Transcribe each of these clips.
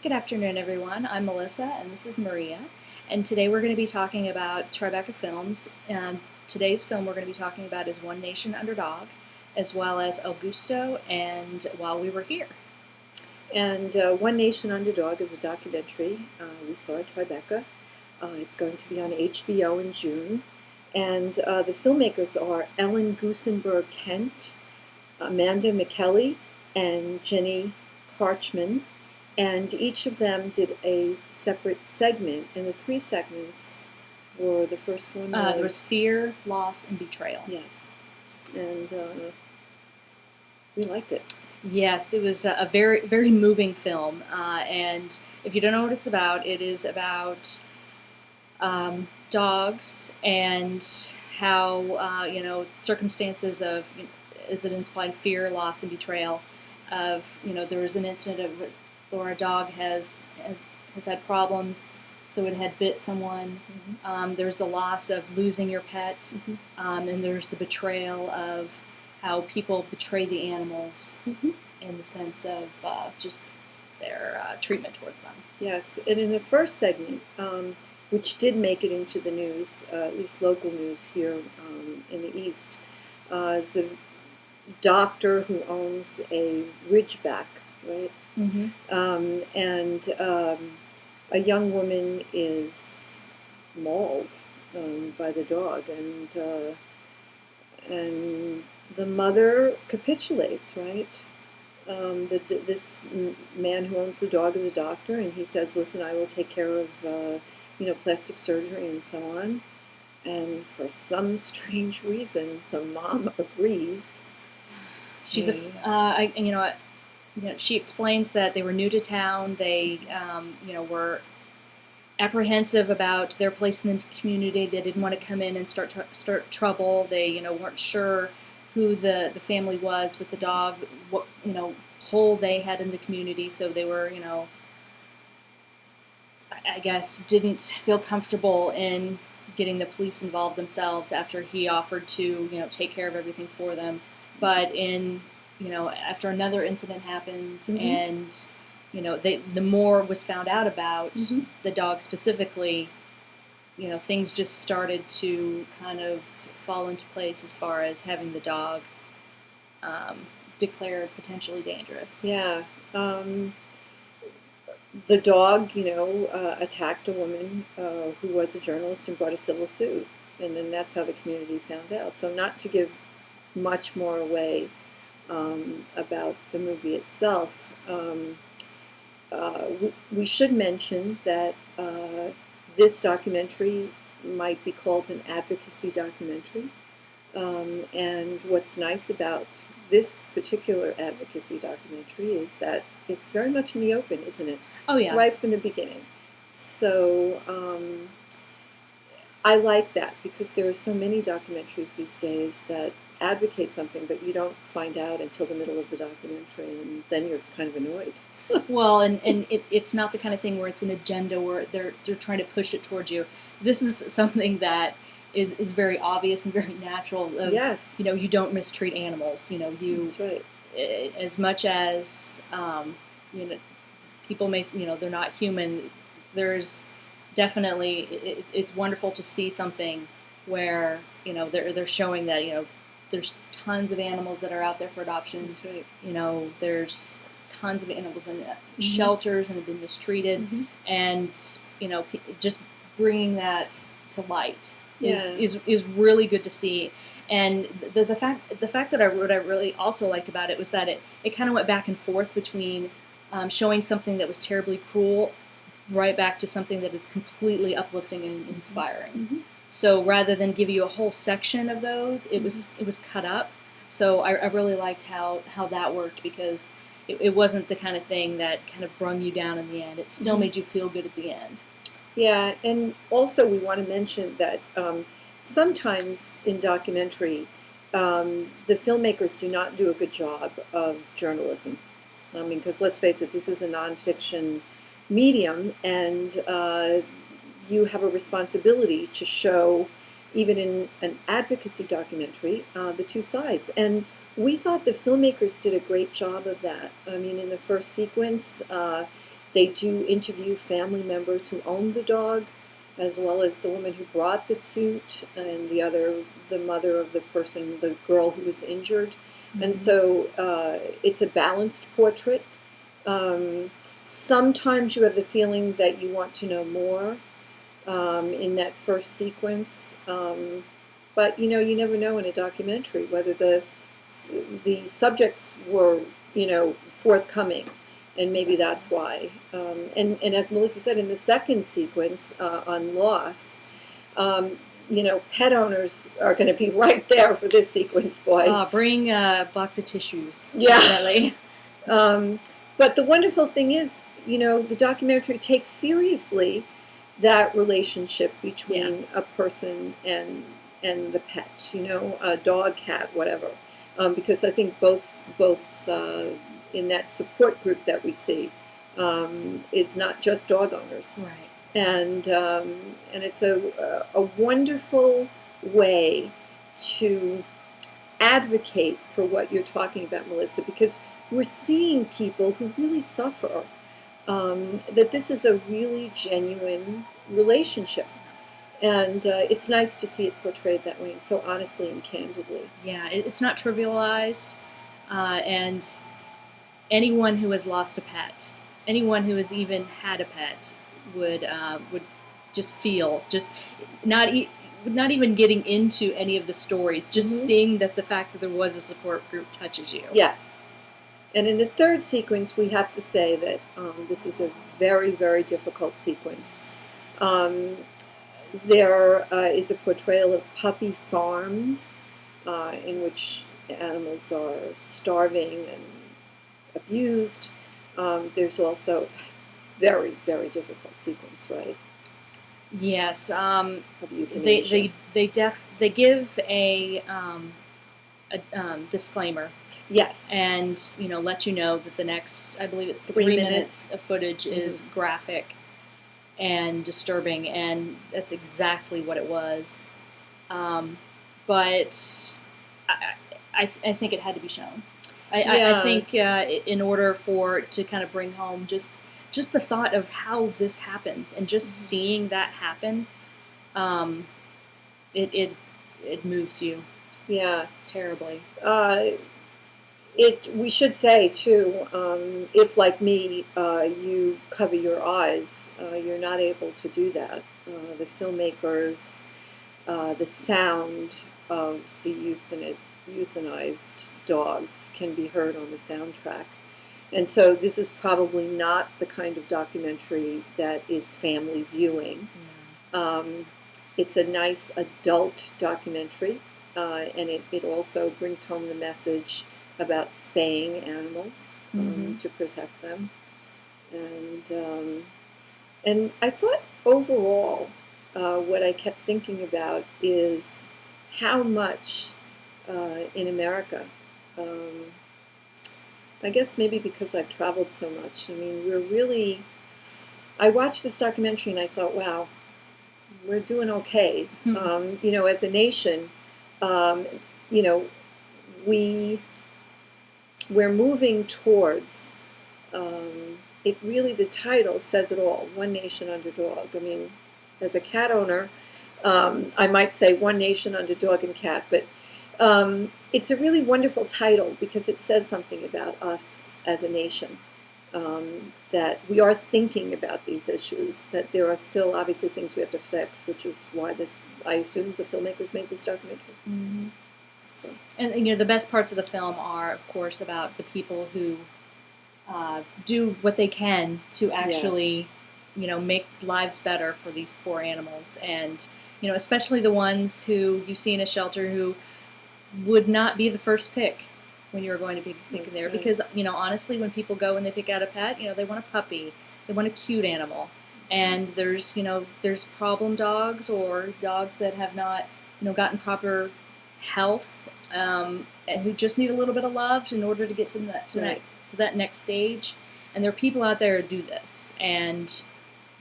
Good afternoon, everyone. I'm Melissa, and this is Maria. And today we're going to be talking about Tribeca Films. Today's film we're going to be talking about is One Nation Under Dog, as well as Augusto and While We Were Here. And One Nation Under Dog is a documentary we saw at Tribeca. It's going to be on HBO in June. And the filmmakers are Ellen Goosenberg Kent, Amanda Micheli, and Jenny Carchman. And each of them did a separate segment. And the three segments were, the first one was... there was fear, loss, and betrayal. Yes. And we liked it. Yes, it was a very, very moving film. And if you don't know what it's about, it is about dogs and how, circumstances of, as it implied, fear, loss, and betrayal of, there was an incident of, or a dog has had problems, so it had bit someone. Mm-hmm. There's the loss of losing your pet, mm-hmm. And there's the betrayal of how people betray the animals, mm-hmm. in the sense of just their treatment towards them. Yes, and in the first segment, which did make it into the news, at least local news here in the East, is a doctor who owns a Ridgeback, right? Mm-hmm. And a young woman is mauled by the dog, and the mother capitulates, right? This man who owns the dog is a doctor, and he says, "Listen, I will take care of plastic surgery and so on." And for some strange reason, the mom agrees. She's she explains that they were new to town. They, were apprehensive about their place in the community. They didn't want to come in and start trouble. They, weren't sure who the family was with the dog, what, pull they had in the community. So they were, I guess, didn't feel comfortable in getting the police involved themselves after he offered to, take care of everything for them. But after another incident happened, mm-hmm. and the more was found out about, mm-hmm. the dog specifically, things just started to kind of fall into place as far as having the dog declared potentially dangerous. Yeah, the dog, attacked a woman who was a journalist and brought a civil suit, and then that's how the community found out. So not to give much more away about the movie itself. We should mention that this documentary might be called an advocacy documentary. And what's nice about this particular advocacy documentary is that it's very much in the open, isn't it? Oh, yeah. Right from the beginning. So I like that, because there are so many documentaries these days that advocate something, but you don't find out until the middle of the documentary, and then you're kind of annoyed. Well, and it's not the kind of thing where it's an agenda where they're trying to push it towards you. This is something that is very obvious and very natural. Yes. You don't mistreat animals. That's right. As much as people may, they're not human. There's definitely, it's wonderful to see something where they're showing that there's tons of animals that are out there for adoption. That's right. There's tons of animals in mm-hmm. shelters and have been mistreated, mm-hmm. and just bringing that to light is really good to see. And the fact that what I really also liked about it was that it kind of went back and forth between showing something that was terribly cruel right back to something that is completely uplifting and inspiring. Mm-hmm. So rather than give you a whole section of those, it mm-hmm. was cut up. So I really liked how that worked, because it wasn't the kind of thing that kind of brung you down in the end. It still mm-hmm. made you feel good at the end. Yeah, and also we want to mention that sometimes in documentary, the filmmakers do not do a good job of journalism. I mean, because let's face it, this is a nonfiction medium, and you have a responsibility to show, even in an advocacy documentary, the two sides. And we thought the filmmakers did a great job of that. I mean, in the first sequence, They do interview family members who own the dog, as well as the woman who brought the suit and the mother of the girl who was injured. Mm-hmm. And so it's a balanced portrait. Sometimes you have the feeling that you want to know more in that first sequence. But, you never know in a documentary whether the subjects were, forthcoming. And maybe that's why. And as Melissa said, in the second sequence on loss, pet owners are going to be right there for this sequence, boy. Bring a box of tissues. Yeah. Definitely. But the wonderful thing is, the documentary takes seriously that relationship between a person and the pet, a dog, cat, whatever. Because I think both in that support group that we see is not just dog owners. Right. And it's a wonderful way to advocate for what you're talking about, Melissa, because we're seeing people who really suffer, that this is a really genuine relationship. And it's nice to see it portrayed that way, so honestly and candidly. Yeah, it's not trivialized, and anyone who has lost a pet, anyone who has even had a pet, would just feel, not even getting into any of the stories, just mm-hmm. seeing that the fact that there was a support group touches you. Yes. And in the third sequence, we have to say that this is a very, very difficult sequence. There is a portrayal of puppy farms in which animals are starving and abused. There's also very, very difficult sequence, right? They give a disclaimer. Yes. And let you know that the next, I believe it's 3 minutes of footage mm-hmm. is graphic and disturbing, and that's exactly what it was. But I think it had to be shown. I think in order for it to kind of bring home just the thought of how this happens, and just mm-hmm. seeing that happen, it moves you. Yeah, terribly. We should say too, if like me, you cover your eyes, you're not able to do that. The filmmakers, the sound of the euthanized dogs can be heard on the soundtrack. And so this is probably not the kind of documentary that is family viewing. Mm. It's a nice adult documentary, and it also brings home the message about spaying animals mm-hmm. to protect them. And I thought overall, what I kept thinking about is how much in America, I guess maybe because I've traveled so much. I mean, I watched this documentary and I thought, wow, we're doing okay. Mm-hmm. As a nation, we're moving towards, it really, the title says it all, One Nation Under Dog. I mean, as a cat owner, I might say One Nation Under Dog and Cat, but it's a really wonderful title because it says something about us as a nation, that we are thinking about these issues, that there are still obviously things we have to fix, which is why I assume the filmmakers made this documentary. Mm-hmm. So. And the best parts of the film are, of course, about the people who do what they can to actually, yes. Make lives better for these poor animals, and especially the ones who you see in a shelter who would not be the first pick when you're going to be picking there, right. Because honestly, when people go and they pick out a pet, they want a puppy, they want a cute animal, and there's problem dogs or dogs that have not gotten proper health, who just need a little bit of love in order to get to that next stage. And there are people out there who do this, and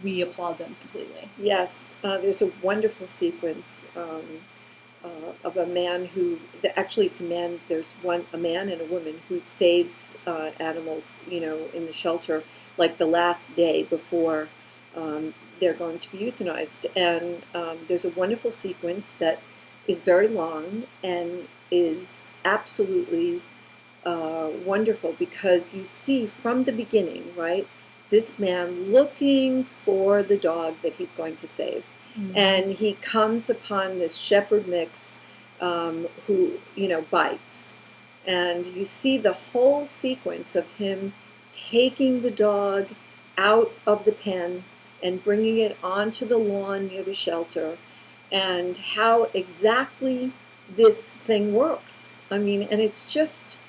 we applaud them completely. Yes, there's a wonderful sequence of a man who actually it's a man. There's a man and a woman who saves animals, in the shelter, like the last day before they're going to be euthanized. And there's a wonderful sequence that is very long and is absolutely wonderful, because you see from the beginning, right, this man looking for the dog that he's going to save. Mm-hmm. And he comes upon this shepherd mix who, bites. And you see the whole sequence of him taking the dog out of the pen and bringing it onto the lawn near the shelter, and how exactly this thing works. I mean, and it's just,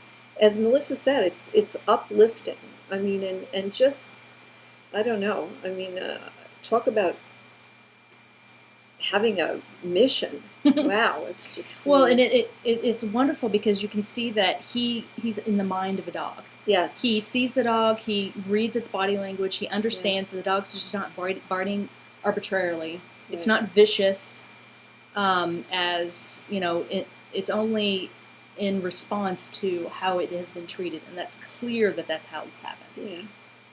as Melissa said, it's uplifting. I mean, and just, I don't know. I mean, talk about having a mission. Wow, it's just well, and it's wonderful because you can see that he's in the mind of a dog. Yes, he sees the dog, he reads its body language, he understands that the dog's just not biting arbitrarily. Right. It's not vicious, as it's only in response to how it has been treated, and that's clear that that's how it's happened. Yeah.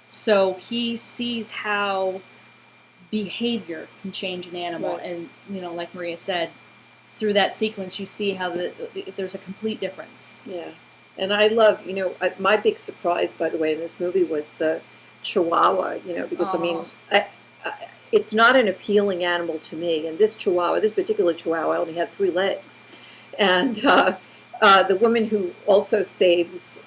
So he sees how behavior can change an animal, right. And like Maria said, through that sequence you see how there's a complete difference. Yeah, and I love, my big surprise, by the way, in this movie was the Chihuahua. Because I mean, it's not an appealing animal to me, and this particular Chihuahua, only had 3 legs, and the woman who also saves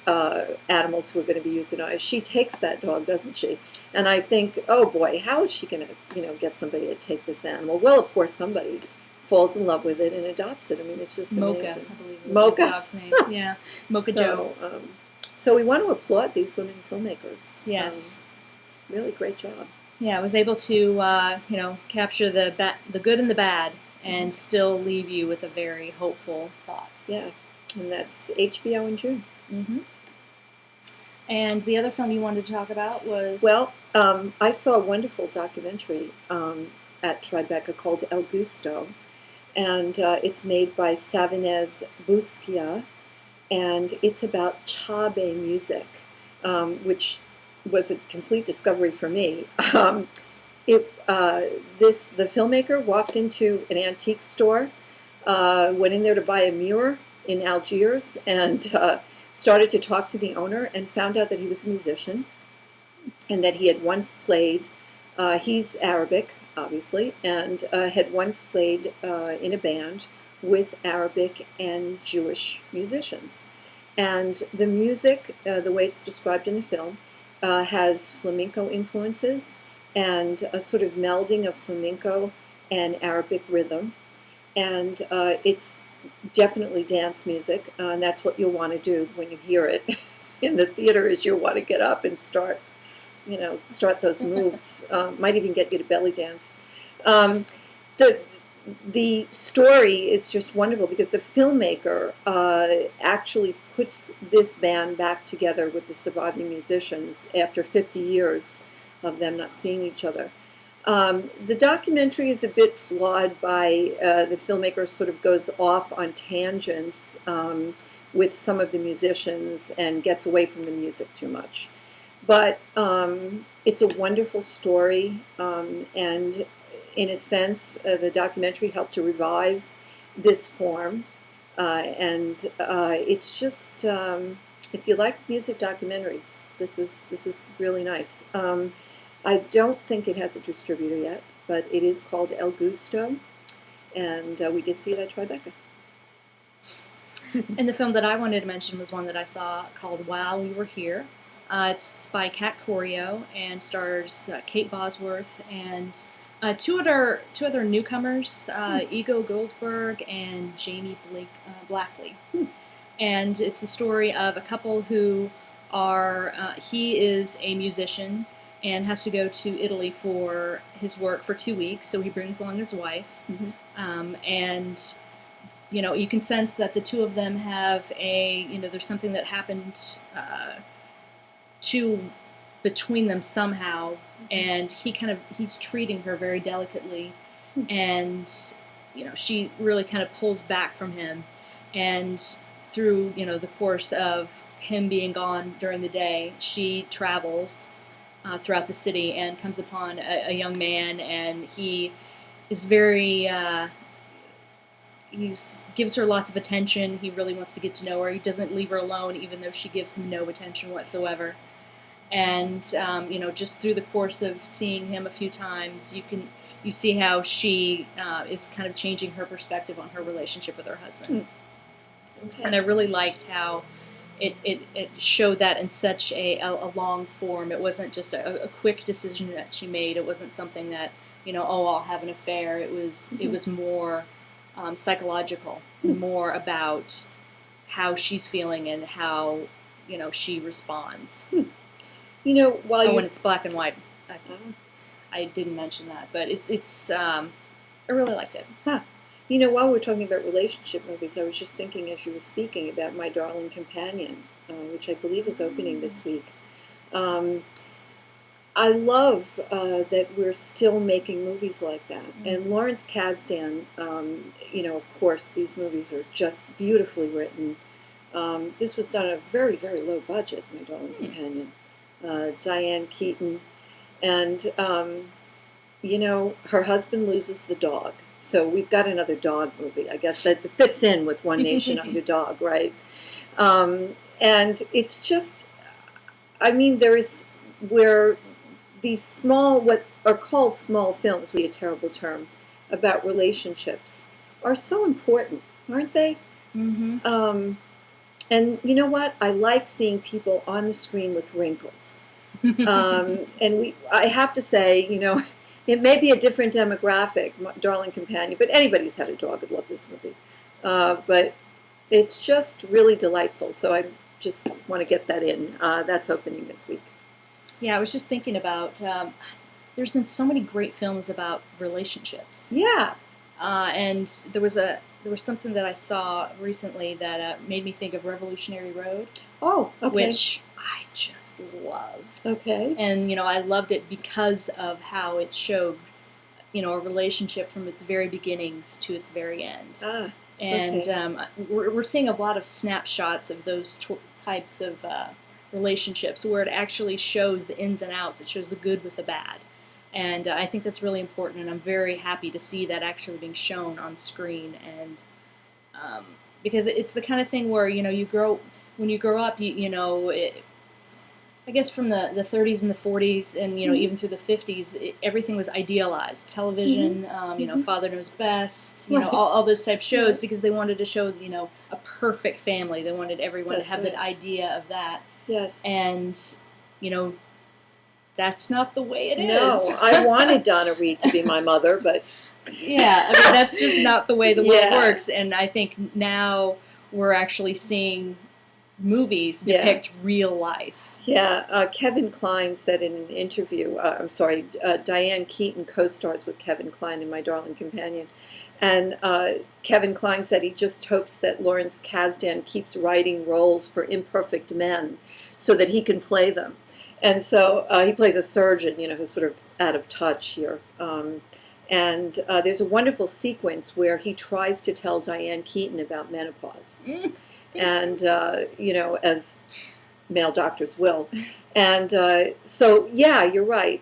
animals who are going to be euthanized, she takes that dog, doesn't she? And I think, oh boy, how is she going to, get somebody to take this animal? Well, of course, somebody falls in love with it and adopts it. I mean, it's just Mocha, amazing. I believe. Mocha. Yeah, Mocha Joe. So we want to applaud these women filmmakers. Yes. Really great job. Yeah, I was able to, capture the good and the bad, and still leave you with a very hopeful thought. Yeah. And that's HBO in June. Mm-hmm. And the other film you wanted to talk about was... Well, I saw a wonderful documentary at Tribeca called El Gusto, and it's made by Safinez Bousbia, and it's about Chabe music, which was a complete discovery for me. The filmmaker walked into an antique store, went in there to buy a mirror in Algiers, and started to talk to the owner, and found out that he was a musician, and that he had once played, he's Arabic, obviously, and had once played in a band with Arabic and Jewish musicians. And the music, the way it's described in the film, has flamenco influences, and a sort of melding of flamenco and Arabic rhythm. And it's definitely dance music, and that's what you'll want to do when you hear it in the theater, is you'll want to get up and start those moves. Might even get you to belly dance. The story is just wonderful, because the filmmaker actually puts this band back together with the surviving musicians after 50 years of them not seeing each other. The documentary is a bit flawed by the filmmaker sort of goes off on tangents with some of the musicians and gets away from the music too much. But it's a wonderful story, and in a sense, the documentary helped to revive this form. And it's just, if you like music documentaries, this is really nice. I don't think it has a distributor yet, but it is called El Gusto, and we did see it at Tribeca. And the film that I wanted to mention was one that I saw called While We Were Here. It's by Coiro and stars Kate Bosworth and two other newcomers, Ego Goldberg and Jamie Blackley. And it's a story of a couple who are, he is a musician and has to go to Italy for his work for 2 weeks, so he brings along his wife. Mm-hmm. And, you can sense that the two of them have there's something that happened between them somehow, and he's treating her very delicately, and she really kind of pulls back from him, and through the course of him being gone during the day, she travels throughout the city and comes upon a young man, and he is very gives her lots of attention. He really wants to get to know her. He doesn't leave her alone, even though she gives him no attention whatsoever. And just through the course of seeing him a few times, you see how she is kind of changing her perspective on her relationship with her husband. Okay. And I really liked how it showed that in such a long form. It wasn't just a quick decision that she made. It wasn't something that I'll have an affair. It was more psychological, more about how she's feeling and how she responds. When it's black and white, I didn't mention that, but it's I really liked it. Huh. While we're talking about relationship movies, I was just thinking as you were speaking about My Darling Companion, which I believe is opening this week. I love that we're still making movies like that. Mm-hmm. And Lawrence Kasdan, of course, these movies are just beautifully written. This was done at a very, very low budget, My Darling Companion. Diane Keaton. And, her husband loses the dog. So we've got another dog movie. I guess that fits in with One Nation Under Dog, right? And it's just, there is where these small, what are called small films, would be a terrible term, about relationships, are so important, aren't they? Mm-hmm. And you know what? I like seeing people on the screen with wrinkles. And I have to say, it may be a different demographic, Darling Companion, but anybody who's had a dog would love this movie. But it's just really delightful. So I just want to get that in. That's opening this week. Yeah, I was just thinking about, there's been so many great films about relationships. Yeah. And there was something that I saw recently that made me think of Revolutionary Road. Oh, okay. Which I just loved. Okay. And, I loved it because of how it showed, a relationship from its very beginnings to its very end. Ah, and okay. We're seeing a lot of snapshots of those types of relationships where it actually shows the ins and outs. It shows the good with the bad. And I think that's really important, and I'm very happy to see that actually being shown on screen. And because it's the kind of thing where, when you grow up, I guess from the 30s and the 40s and, mm-hmm. Mm-hmm. even through the 50s, everything was idealized. Television, Mm-hmm. Mm-hmm. Father Knows Best, Right. all those type shows, Right. because they wanted to show, a perfect family. They wanted everyone That's to have right. that idea of that. Yes. And, that's not the way it is. No, I wanted Donna Reed to be my mother, but... Yeah, that's just not the way the world works. And I think now we're actually seeing movies depict real life. Yeah, Kevin Kline said in an interview, Diane Keaton co-stars with Kevin Kline in My Darling Companion, and Kevin Kline said he just hopes that Lawrence Kasdan keeps writing roles for imperfect men so that he can play them. And so he plays a surgeon, who's sort of out of touch here. And there's a wonderful sequence where he tries to tell Diane Keaton about menopause. And, as male doctors will. And so, yeah, you're right.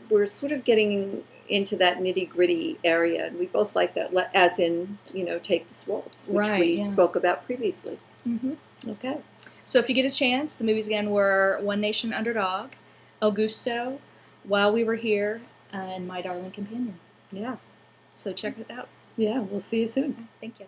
We're sort of getting into that nitty-gritty area, and we both like that, as in, Take This Waltz, which we spoke about previously. Mm-hmm. Okay. So if you get a chance, the movies again were One Nation Under Dog, El Gusto, While We Were Here, and My Darling Companion. Yeah. So check it out. Yeah, we'll see you soon. Thank you.